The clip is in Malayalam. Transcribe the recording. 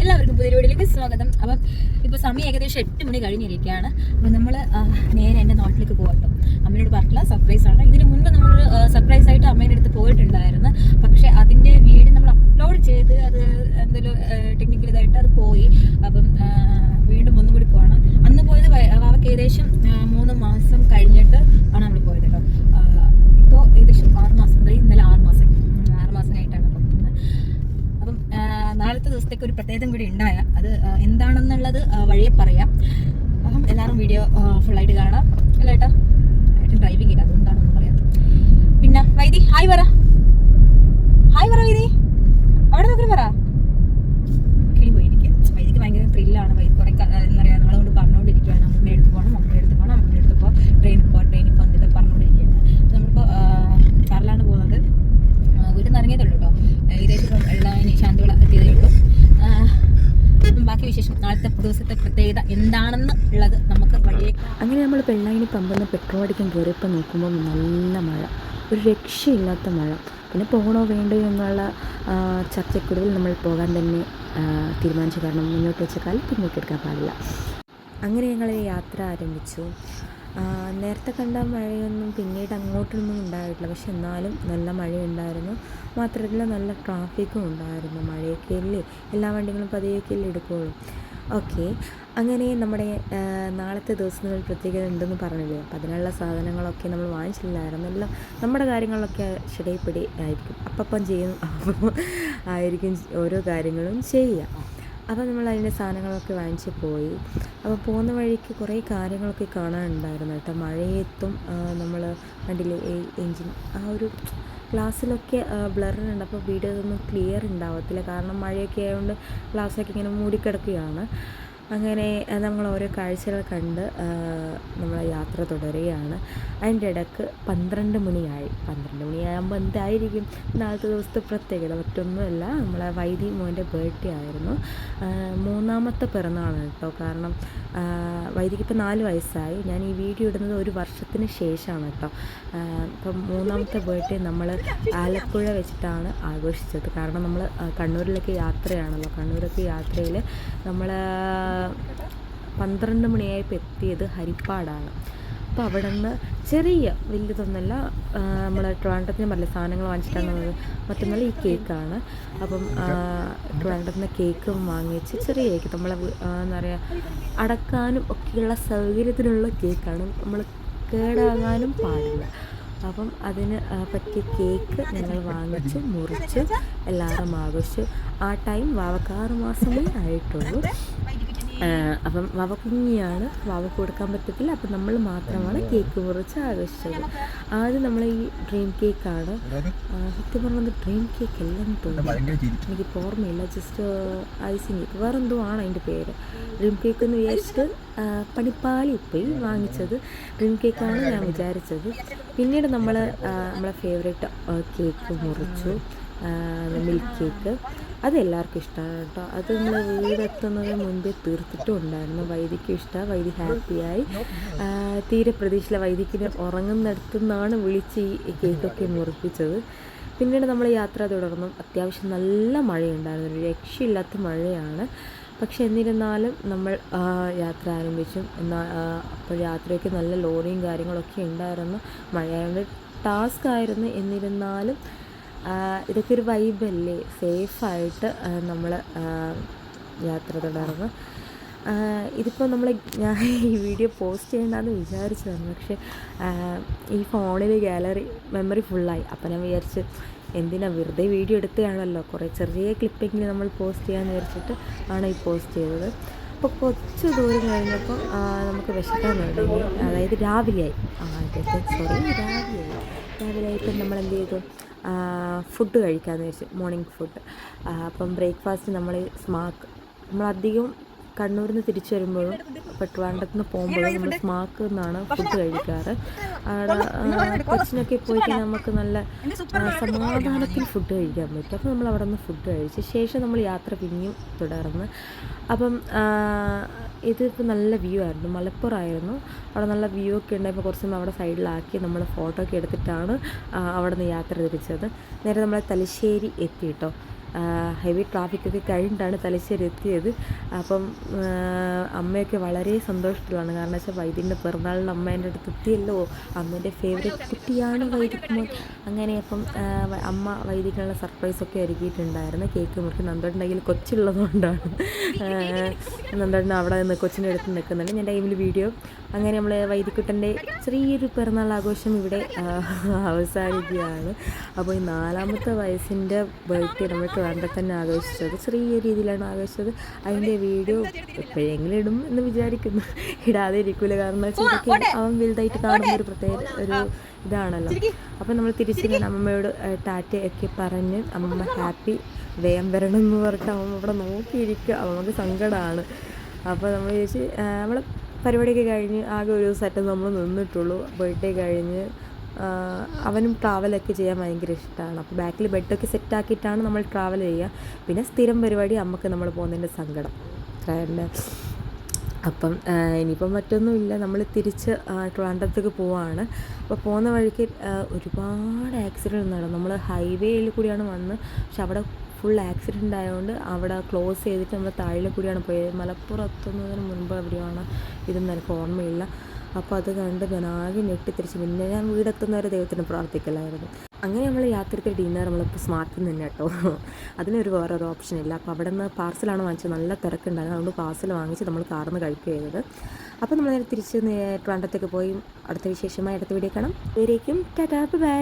എല്ലാവർക്കും പുതിയ വീഡിയോയിലേക്ക് സ്വാഗതം. അപ്പം ഇപ്പോൾ സമയം ഏകദേശം 8 മണി കഴിഞ്ഞിരിക്കുകയാണ്. അപ്പം നമ്മൾ നേരെ എൻ്റെ നാട്ടിലേക്ക് പോകട്ടോ. അമ്മയോട് പറഞ്ഞില്ല, സർപ്രൈസ് ആണ്. ഇതിന് മുൻപ് നമ്മൾ സർപ്രൈസ് ആയിട്ട് അമ്മയുടെ അടുത്ത് പോയിട്ടുണ്ടായിരുന്നു. പക്ഷേ അതിൻ്റെ വീഡിയോ നമ്മൾ അപ്ലോഡ് ചെയ്ത് അത് എന്തെങ്കിലും ടെക്നിക്കൽ ഇതായിട്ട് അത് പോയി. അപ്പം വീണ്ടും ഒന്നും കൂടി പോവാണ്. അന്ന് പോയത് അവർക്ക് ഏകദേശം 3 മാസം കഴിഞ്ഞിട്ട് ആണ് നമ്മൾ പോയത് കേട്ടോ. ഇപ്പോൾ ഏകദേശം 6 മാസം, ഇന്നലെ 6 മാസം കഴിഞ്ഞിട്ടാണ് പോകുന്നത്. അപ്പം നാളത്തെ ദിവസത്തേക്ക് ഒരു പ്രത്യേകത കൂടി ഉണ്ടായ അത് എന്താണെന്നുള്ളത് വഴിയെ പറയാം. അപ്പം എല്ലാവരും വീഡിയോ ഫുള്ളായിട്ട് കാണാം. അല്ല ഏട്ടാ, ഡ്രൈവിംഗ് ഇല്ല, അതുകൊണ്ടാണെന്ന് പറയാം. പിന്നെ വൈദി ഹായ് പറ, വൈദി അവിടെ നോക്കി പറ. കിളി പോയിരിക്കുക. വൈദിക്ക് ഭയങ്കര ത്രില്ലാണ്. വൈദി കുറേ എന്താ പറയുക, നമ്മളോട് പറഞ്ഞുകൊണ്ടിരിക്കുകയാണ് അമ്മയുടെ അടുത്ത് പോകണം, അമ്മയുടെ അടുത്ത് പോ, ട്രെയിനിൽ പോ എന്നിട്ട് പറഞ്ഞുകൊണ്ടിരിക്കുകയാണ്. നമ്മളിപ്പോൾ കാറിലാണ് പോകുന്നത്. വീട്ടിൽ നിന്ന് ഇറങ്ങിയതുള്ളൂ കേട്ടോ. ഏകദേശം വെള്ളാനി ശാന്തിവിള എത്തിയതേ ഉള്ളൂ. അപ്പം ബാക്കി വിശേഷം, നാളത്തെ ദിവസത്തെ പ്രത്യേകത എന്താണെന്ന് ഉള്ളത് നമുക്ക് വഴിയെ. അങ്ങനെ നമ്മൾ വെള്ളായണി പമ്പെന്ന് പെട്രോൾ അടിക്കാൻ കയറിയപ്പോൾ നോക്കുമ്പോൾ നല്ല മഴ, ഒരു രക്ഷയില്ലാത്ത മഴ. പിന്നെ പോകണോ വേണ്ടയോ എന്നുള്ള ചർച്ചയ്ക്കൊടുവിൽ നമ്മൾ പോകാൻ തന്നെ തീരുമാനിച്ചു. കാരണം മുന്നോട്ട് വെച്ച കാലം പിന്നോട്ട് എടുക്കാൻ പാടില്ല. അങ്ങനെ ഞങ്ങൾ യാത്ര ആരംഭിച്ചു. നേരത്തെ കണ്ട മഴയൊന്നും പിന്നീട് അങ്ങോട്ടൊന്നും ഉണ്ടായിട്ടില്ല. പക്ഷെ എന്നാലും നല്ല മഴയുണ്ടായിരുന്നു. മാത്രമല്ല നല്ല ട്രാഫിക്കും ഉണ്ടായിരുന്നു. മഴയൊക്കെ അല്ലേ, എല്ലാ വണ്ടികളും പതിയൊക്കെയല്ലേ എടുക്കുകയുള്ളൂ. ഓക്കെ, അങ്ങനെ നമ്മുടെ നാളത്തെ ദിവസങ്ങളിൽ പ്രത്യേകത ഉണ്ടെന്ന് പറഞ്ഞില്ലേ. അപ്പം അതിനുള്ള സാധനങ്ങളൊക്കെ നമ്മൾ വാങ്ങിച്ചില്ലായിരുന്നു. എല്ലാം നമ്മുടെ കാര്യങ്ങളൊക്കെ ശരിയപ്പടി ആയിരിക്കും. അപ്പം ചെയ്യും ആയിരിക്കും ഓരോ കാര്യങ്ങളും ചെയ്യുക. അപ്പോൾ നമ്മൾ അതിൻ്റെ സാധനങ്ങളൊക്കെ വാങ്ങിച്ച് പോയി. അപ്പോൾ പോകുന്ന വഴിക്ക് കുറേ കാര്യങ്ങളൊക്കെ കാണാനുണ്ടായിരുന്നു കേട്ടോ. മഴയത്തും നമ്മൾ കണ്ടില്ലേ എൻജിൻ ആ ഒരു ഗ്ലാസ്സിലൊക്കെ ബ്ലറുണ്ട്. അപ്പോൾ വീഡിയോ ഒന്നും ക്ലിയർ ഉണ്ടാവത്തില്ല, കാരണം മഴയൊക്കെ ആയതുകൊണ്ട് ഗ്ലാസ്സൊക്കെ ഇങ്ങനെ മൂടിക്കിടക്കുകയാണ്. അങ്ങനെ നമ്മൾ ഓരോ കാഴ്ചകൾ കണ്ട് നമ്മളെ യാത്ര തുടരുകയാണ്. അതിൻ്റെ ഇടയ്ക്ക് 12 മണിയായി. 12 മണിയാകുമ്പോൾ എന്തായിരിക്കും നാളത്തെ ദിവസത്തെ പ്രത്യേകത? മറ്റൊന്നുമല്ല, നമ്മളെ വൈദി മോൻ്റെ ബർത്ത്ഡേ ആയിരുന്നു. 3ാമത്തെ പിറന്നാളാണ് കേട്ടോ. കാരണം വൈദിക്ക് ഇപ്പോൾ 4 വയസ്സായി. ഞാൻ ഈ വീഡിയോ ഇടുന്നത് 1 വർഷത്തിന് ശേഷമാണ് കേട്ടോ. ഇപ്പം 3ാമത്തെ ബർത്ത്ഡേ നമ്മൾ ആലപ്പുഴ വെച്ചിട്ടാണ് ആഘോഷിച്ചത്. കാരണം നമ്മൾ കണ്ണൂരിലേക്ക് യാത്രയാണല്ലോ. കണ്ണൂരൊക്കെ യാത്രയിൽ നമ്മൾ 12 മണിയായപ്പോൾ എത്തിയത് ഹരിപ്പാടാണ്. അപ്പോൾ അവിടെ നിന്ന് ചെറിയ വലിയതൊന്നല്ല, നമ്മൾ ട്രിവാൻഡ്രത്തിന് പറഞ്ഞ സാധനങ്ങൾ വാങ്ങിച്ചിട്ടാണ് വന്നത്. മറ്റൊന്നല്ല, ഈ കേക്കാണ്. അപ്പം ട്രിവാൻഡ്രത്തിന് കേക്കും വാങ്ങിച്ച് ചെറിയ കേക്ക്, നമ്മളെ എന്താ പറയുക, അടക്കാനും ഒക്കെയുള്ള സൗകര്യത്തിനുള്ള കേക്കാണ്. നമ്മൾ കേടാകാനും പാടില്ല. അപ്പം അതിന് പറ്റിയ കേക്ക് ഞങ്ങൾ വാങ്ങിച്ച് മുറിച്ച് എല്ലാവരും ആഘോഷിച്ചു. ആ ടൈം വാവക്ക് 6 മാസമേ ആയിട്ടുള്ളൂ. അപ്പം വാവ കുഞ്ഞിയാണ്, വാവക്ക് കൊടുക്കാൻ പറ്റത്തില്ല. അപ്പം നമ്മൾ മാത്രമാണ് കേക്ക് മുറിച്ച് ആഘോഷിച്ചത്. ആദ്യം നമ്മൾ ഈ ഡ്രീം കേക്കാണ്. സത്യം പറഞ്ഞത് ഡ്രീം കേക്ക് എല്ലാം തോന്നുന്നു, എനിക്കിപ്പോൾ ഓർമ്മയില്ല. ജസ്റ്റ് ഐസിങ് കേക്ക്, വേറെ എന്തോ ആണ് അതിൻ്റെ പേര്. ഡ്രീം കേക്ക് എന്ന് വിചാരിച്ചിട്ട് പണിപ്പാളി പോയി വാങ്ങിച്ചത് ഡ്രീം കേക്കാണ് ഞാൻ വിചാരിച്ചത്. പിന്നീട് നമ്മളെ ഫേവറേറ്റ് കേക്ക് മുറിച്ചു, മിൽക്ക് കേക്ക്. അതെല്ലാവർക്കും ഇഷ്ടമാണ് കേട്ടോ. അത് നമ്മൾ വീടെത്തുന്നതിന് മുൻപേ തീർത്തിട്ടും ഉണ്ടായിരുന്നു. വൈദിക്കും ഇഷ്ടമാണ്, വൈദി ഹാപ്പിയായി. തീരെ പ്രതീക്ഷയില്ല. വൈദിക്കിന് ഉറങ്ങുന്നിടത്തു നിന്നാണ് വിളിച്ച് ഈ കേക്കൊക്കെ മുറിപ്പിച്ചത്. പിന്നീട് നമ്മൾ യാത്ര തുടർന്നു. അത്യാവശ്യം നല്ല മഴയുണ്ടായിരുന്നു, ഒരു രക്ഷയില്ലാത്ത മഴയാണ്. പക്ഷെ എന്നിരുന്നാലും നമ്മൾ യാത്ര ആരംഭിച്ചു. അപ്പോൾ യാത്രയ്ക്ക് നല്ല ലോറിയും കാര്യങ്ങളൊക്കെ ഉണ്ടായിരുന്നു. മഴയായതുകൊണ്ട് ടാസ്ക് ആയിരുന്നു. എന്നിരുന്നാലും ഇതൊക്കെ ഒരു വൈബല്ലേ, സേഫായിട്ട് നമ്മൾ യാത്ര തുടർന്ന്. ഇതിപ്പോൾ ഞാൻ ഈ വീഡിയോ പോസ്റ്റ് ചെയ്യേണ്ടെന്ന് വിചാരിച്ചതാണ്. പക്ഷേ ഈ ഫോണിൽ ഗാലറി മെമ്മറി ഫുള്ളായി. അപ്പോൾ ഞാൻ വിചാരിച്ച് എന്തിനാ, വെറുതെ വീഡിയോ എടുത്തതാണല്ലോ, കുറേ ചെറിയ ക്ലിപ്പെങ്കിലും നമ്മൾ പോസ്റ്റ് ചെയ്യാമെന്ന് വിചാരിച്ചിട്ട് ആണ് ഈ പോസ്റ്റ് ചെയ്തത്. അപ്പോൾ കുറച്ച് ദൂരം കഴിഞ്ഞപ്പോൾ നമുക്ക് വിശക്കാൻ തുടങ്ങി. അതായത് രാവിലെയായി. രാവിലെയായപ്പോൾ നമ്മൾ എന്ത് ചെയ്തു, ഫുഡ് കഴിക്കാമെന്ന് വെച്ചു, മോർണിംഗ് ഫുഡ്. അപ്പം ബ്രേക്ക്ഫാസ്റ്റ് നമ്മളധികം കണ്ണൂരിൽ നിന്ന് തിരിച്ചു വരുമ്പോഴും ട്രിവാൻഡ്രത്ത് നിന്ന് പോകുമ്പോഴും നമ്മൾ സ്മാക്ക് നിന്നാണ് ഫുഡ് കഴിക്കാറ്. അവിടെ കൊച്ചിനൊക്കെ പോയിട്ട് നമുക്ക് നല്ല സമാധാനത്തിൽ ഫുഡ് കഴിക്കാൻ പറ്റും. അപ്പോൾ നമ്മൾ അവിടെ നിന്ന് ഫുഡ് കഴിച്ച് ശേഷം നമ്മൾ യാത്ര പിന്നെയും തുടർന്ന്. അപ്പം ഇതിപ്പോൾ നല്ല വ്യൂ ആയിരുന്നു, മലപ്പുറമായിരുന്നു. അവിടെ നല്ല വ്യൂ ഒക്കെ ഉണ്ടായപ്പോൾ കുറച്ച് അവിടെ സൈഡിലാക്കി നമ്മൾ ഫോട്ടോ ഒക്കെ എടുത്തിട്ടാണ് അവിടെ നിന്ന് യാത്ര തിരിച്ചത്. നേരെ നമ്മൾ തലശ്ശേരി എത്തി കേട്ടോ. ഹെവി ട്രാഫിക്കൊക്കെ കഴിഞ്ഞിട്ടാണ് തലശ്ശേരി എത്തിയത്. അപ്പം അമ്മയൊക്കെ വളരെ സന്തോഷത്തിലാണ്. കാരണം വെച്ചാൽ വൈദിൻ്റെ പിറന്നാളിന് അമ്മേൻ്റെ അടുത്ത് എത്തിയല്ലോ, അമ്മേൻ്റെ ഫേവറേറ്റ് കുട്ടിയാണ് വൈദിക് മോൻ. അങ്ങനെ അപ്പം അമ്മ വൈദിക്കുള്ള സർപ്രൈസൊക്കെ ഒരുക്കിയിട്ടുണ്ടായിരുന്നു. കേക്ക് മുറിക്ക് നന്ദോട്ടുണ്ടെങ്കിൽ കൊച്ചുള്ളതുകൊണ്ടാണ് നന്ദോട്ടിന് അവിടെ നിന്ന് കൊച്ചിൻ്റെ അടുത്ത് നിൽക്കുന്നുണ്ട്. ഞാൻ ടൈമിൽ വീഡിയോ. അങ്ങനെ നമ്മൾ വൈദിക്കുട്ടൻ്റെ ചെറിയൊരു പിറന്നാൾ ആഘോഷം ഇവിടെ അവസാനിക്കുകയാണ്. അപ്പോൾ ഈ 4ാമത്തെ വയസ്സിൻ്റെ ബർത്ത്ഡേ നമ്മൾ ട്രിവാൻഡ്രത്ത് തന്നെ ആഘോഷിച്ചത്. ചെറിയ രീതിയിലാണ് ആഘോഷിച്ചത്. അതിൻ്റെ വീഡിയോ എപ്പോഴെങ്കിലും ഇടും എന്ന് വിചാരിക്കുന്നു. ഇടാതെ ഇരിക്കില്ല, കാരണം വെച്ചാൽ അവൻ വലുതായിട്ട് കാണുമ്പോൾ ഒരു പ്രത്യേക ഒരു ഇതാണല്ലോ. അപ്പോൾ നമ്മൾ തിരിച്ച് ഞാൻ അമ്മയോട് ടാറ്റയൊക്കെ പറഞ്ഞ് അമ്മ ഹാപ്പി വേഗം വരണം എന്ന് പറഞ്ഞിട്ട് അമ്മ ഇവിടെ നോക്കിയിരിക്കുക. നമുക്ക് സങ്കടമാണ്. അപ്പോൾ നമ്മൾ ചോദിച്ച് നമ്മൾ പരിപാടിയൊക്കെ കഴിഞ്ഞ് ആകെ ഒരു ദിവസമായിട്ട് നമ്മൾ നിന്നിട്ടുള്ളൂ. ബർത്ത്ഡേ കഴിഞ്ഞ് അവനും ട്രാവലൊക്കെ ചെയ്യാൻ ഭയങ്കര ഇഷ്ടമാണ്. അപ്പോൾ ബാക്കിൽ ബെഡൊക്കെ സെറ്റാക്കിയിട്ടാണ് നമ്മൾ ട്രാവൽ ചെയ്യുക. പിന്നെ സ്ഥിരം പരിപാടി അമ്മക്ക് നമ്മൾ പോകുന്നതിൻ്റെ സങ്കടം അത്രയല്ല. അപ്പം ഇനിയിപ്പം മറ്റൊന്നുമില്ല, നമ്മൾ തിരിച്ച് ട്രിവാൻഡ്രത്തേക്ക് പോവാണ്. അപ്പോൾ പോകുന്ന വഴിക്ക് ഒരുപാട് ആക്സിഡൻറ്റ് നടന്നു. നമ്മൾ ഹൈവേയിൽ കൂടിയാണ് വന്ന്, പക്ഷെ അവിടെ ഫുൾ ആക്സിഡൻ്റ് ആയതുകൊണ്ട് അവിടെ ക്ലോസ് ചെയ്തിട്ട് നമ്മൾ താഴെ കൂടിയാണ് പോയത്. മലപ്പുറത്തുന്നതിന് മുൻപ് എവിടെയാണ് ഇതൊന്നും എനിക്ക് ഓർമ്മയില്ല. അപ്പോൾ അത് കണ്ട് ഞാൻ ആകെ ഞെട്ടിത്തിരിച്ച്. പിന്നെ ഞാൻ വീടെത്തുന്നവരെ ദൈവത്തിന് പ്രാർത്ഥിക്കലായിരുന്നു. അങ്ങനെ നമ്മൾ യാത്രയ്ക്ക് ഡിന്നർ നമ്മളിപ്പോൾ സ്മാർട്ടിൽ നിന്ന് തന്നെ കേട്ടോ, അതിനൊരു വേറൊരു ഓപ്ഷൻ ഇല്ല. അപ്പോൾ അവിടെ നിന്ന് പാർസലാണ് വാങ്ങിച്ചത്. നല്ല തിരക്കുണ്ടായിരുന്നു, അതുകൊണ്ട് പാർസൽ വാങ്ങിച്ച് നമ്മൾ കാറിൽ നിന്ന് കഴിക്കുക ചെയ്തത്. അപ്പോൾ നമ്മൾ നേരെ തിരിച്ച് ട്രിവാൻഡ്രത്തേക്ക് പോയി അടുത്ത വിശേഷമായി അടുത്ത വീഡിയോ കാണാം. ഇവരേക്കും ടാറ്റാ ബൈ.